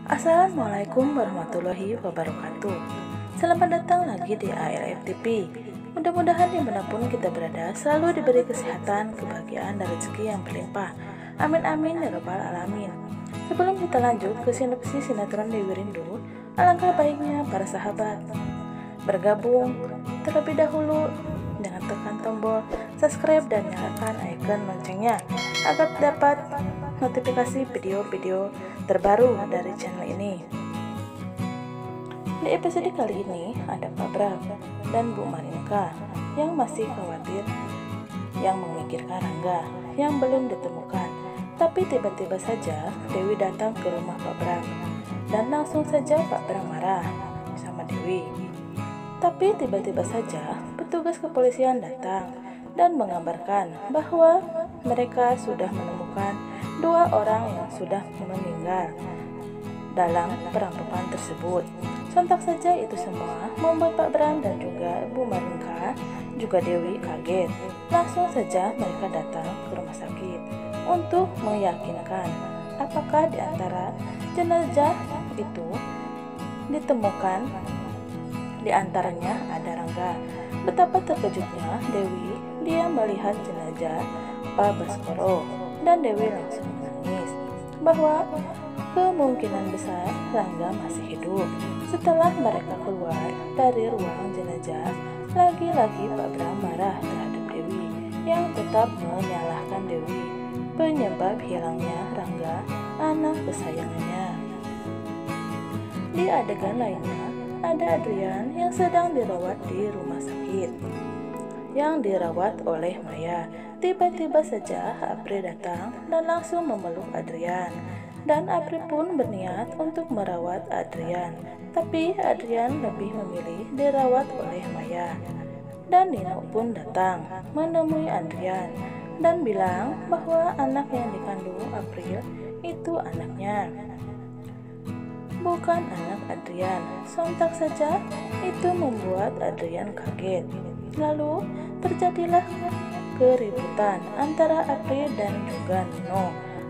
Assalamualaikum warahmatullahi wabarakatuh. Selamat datang lagi di ALF TV. Mudah-mudahan dimanapun kita berada selalu diberi kesehatan, kebahagiaan, dan rezeki yang berlimpah. Amin amin ya rabbal alamin. Sebelum kita lanjut ke sinopsis sinetron Dewi Rindu, alangkah baiknya para sahabat bergabung terlebih dahulu dengan tekan tombol subscribe dan nyalakan icon loncengnya agar dapat notifikasi video-video terbaru dari channel ini. Di episode kali ini ada Pak Bram dan Bu Marinka yang masih khawatir, yang memikirkan Rangga yang belum ditemukan. Tapi tiba-tiba saja Dewi datang ke rumah Pak Bram dan langsung saja Pak Bram marah sama Dewi. Tapi tiba-tiba saja petugas kepolisian datang dan mengabarkan bahwa mereka sudah menemukan 2 orang yang sudah meninggal dalam perampokan tersebut. Sontak saja itu semua membuat Pak Bram dan juga Bu Marinka juga Dewi kaget. Langsung saja mereka datang ke rumah sakit untuk meyakinkan apakah di antara jenazah itu ditemukan di antaranya ada Rangga. Betapa terkejutnya Dewi, dia melihat jenazah Pak Baskoro, dan Dewi langsung menangis bahwa kemungkinan besar Rangga masih hidup. Setelah mereka keluar dari ruang jenazah, lagi-lagi Pak Bram marah terhadap Dewi yang tetap menyalahkan Dewi penyebab hilangnya Rangga, anak kesayangannya. Di adegan lainnya, ada Adrian yang sedang dirawat di rumah sakit, yang dirawat oleh Maya. Tiba-tiba saja April datang dan langsung memeluk Adrian, dan April pun berniat untuk merawat Adrian. Tapi Adrian lebih memilih dirawat oleh Maya. Dan Nino pun datang menemui Adrian dan bilang bahwa anak yang dikandung April itu anaknya, bukan anak Adrian. Sontak saja itu membuat Adrian kaget. Lalu terjadilah keributan antara April dan juga Nino.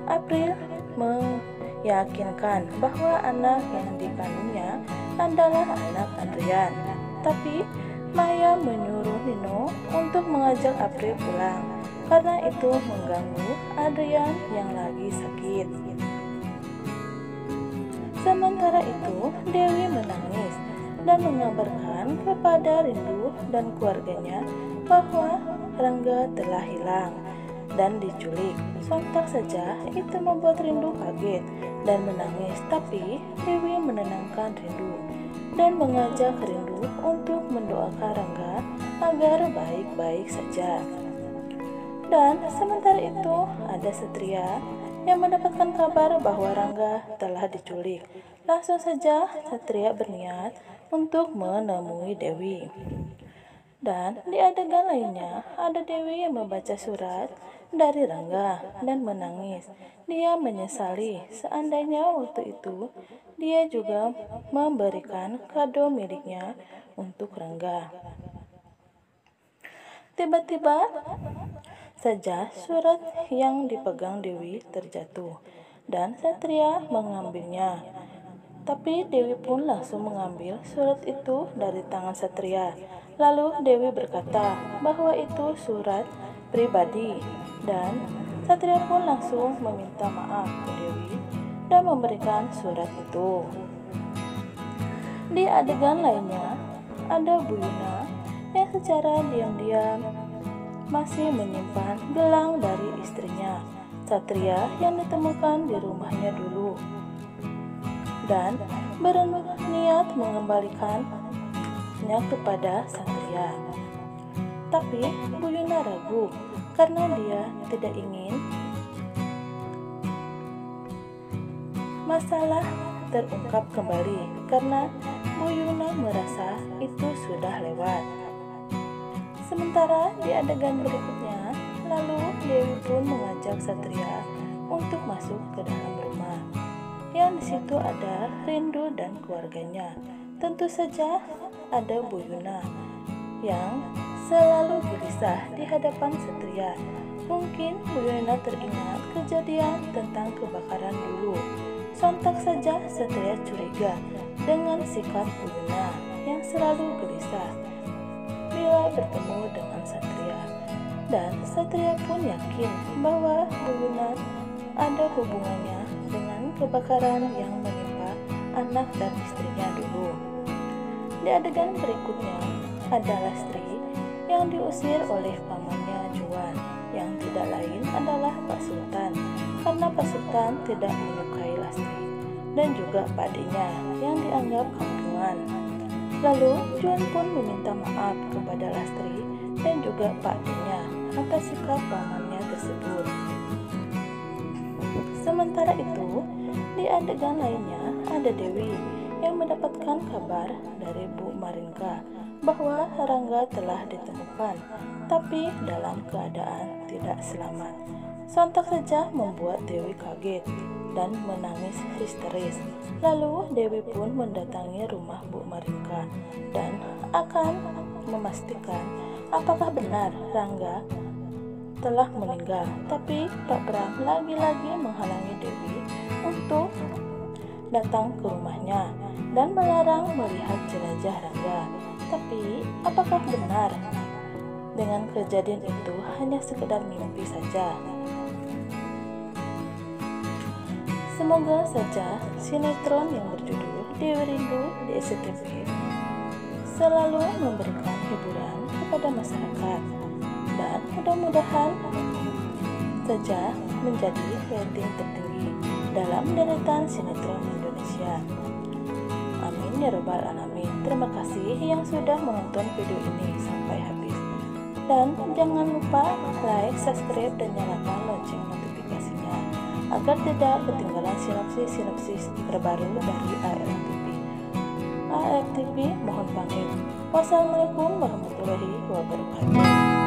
April meyakinkan bahwa anak yang dikandungnya adalah anak Adrian. Tapi Maya menyuruh Nino untuk mengajak April pulang karena itu mengganggu Adrian yang lagi sakit. Sementara itu, Dewi menangis dan mengabarkan kepada Rindu dan keluarganya bahwa Rangga telah hilang dan diculik. Sontak saja itu membuat Rindu kaget dan menangis, tapi Dewi menenangkan Rindu dan mengajak Rindu untuk mendoakan Rangga agar baik-baik saja. Dan sementara itu ada Satria yang mendapatkan kabar bahwa Rangga telah diculik. Langsung saja Satria berniat untuk menemui Dewi. Dan di adegan lainnya ada Dewi yang membaca surat dari Rangga dan menangis. Dia menyesali seandainya waktu itu dia juga memberikan kado miliknya untuk Rangga. Tiba-tiba saja surat yang dipegang Dewi terjatuh dan Satria mengambilnya. Tapi Dewi pun langsung mengambil surat itu dari tangan Satria. Lalu Dewi berkata bahwa itu surat pribadi dan Satria pun langsung meminta maaf ke Dewi dan memberikan surat itu. Di adegan lainnya ada Bu Yuna yang secara diam-diam masih menyimpan gelang dari istrinya Satria yang ditemukan di rumahnya dulu dan berniat mengembalikannya kepada Satria. Tapi Bu Yuna ragu karena dia tidak ingin masalah terungkap kembali karena Bu Yuna merasa itu sudah lewat. Sementara di adegan berikutnya, lalu Dewi pun mengajak Satria untuk masuk ke dalam rumah. Yang di situ ada Rindu dan keluarganya. Tentu saja ada Bu Yuna yang selalu gelisah di hadapan Satria. Mungkin Bu Yuna teringat kejadian tentang kebakaran dulu Sontak saja Satria curiga dengan sikap Bu Yuna yang selalu gelisah bila bertemu dengan Satria. Dan Satria pun yakin bahwa Bu Yuna ada hubungannya dengan kebakaran yang menimpa anak dan istrinya dulu. Di adegan berikutnya ada Lastri yang diusir oleh pamannya Juan, yang tidak lain adalah Pak Sultan, karena Pak Sultan tidak menyukai Lastri, dan juga Pak Dinya yang dianggap kampungan. Lalu Juan pun meminta maaf kepada Lastri dan juga Pak Dinya atas sikap pamannya tersebut. Sementara itu, di adegan lainnya ada Dewi yang mendapatkan kabar dari Bu Maringka bahwa Rangga telah ditemukan, tapi dalam keadaan tidak selamat. Sontak saja membuat Dewi kaget dan menangis histeris. Lalu Dewi pun mendatangi rumah Bu Maringka dan akan memastikan apakah benar Rangga telah meninggal. Tapi Pak Bram lagi-lagi menghalangi Dewi untuk datang ke rumahnya dan melarang melihat jenazah Rangga. Tapi apakah benar dengan kejadian itu hanya sekedar mimpi saja? Semoga saja sinetron yang berjudul Dewi Rindu di SCTV selalu memberikan hiburan kepada masyarakat, dan mudah-mudahan saja menjadi rating tertinggi dalam deretan sinetron Indonesia. Amin ya robbal alamin. Terima kasih yang sudah menonton video ini sampai habis, dan jangan lupa like, subscribe, dan nyalakan lonceng notifikasinya agar tidak ketinggalan sinopsis terbaru dari ARTV. ARTV mohon pamit. Wassalamualaikum warahmatullahi wabarakatuh.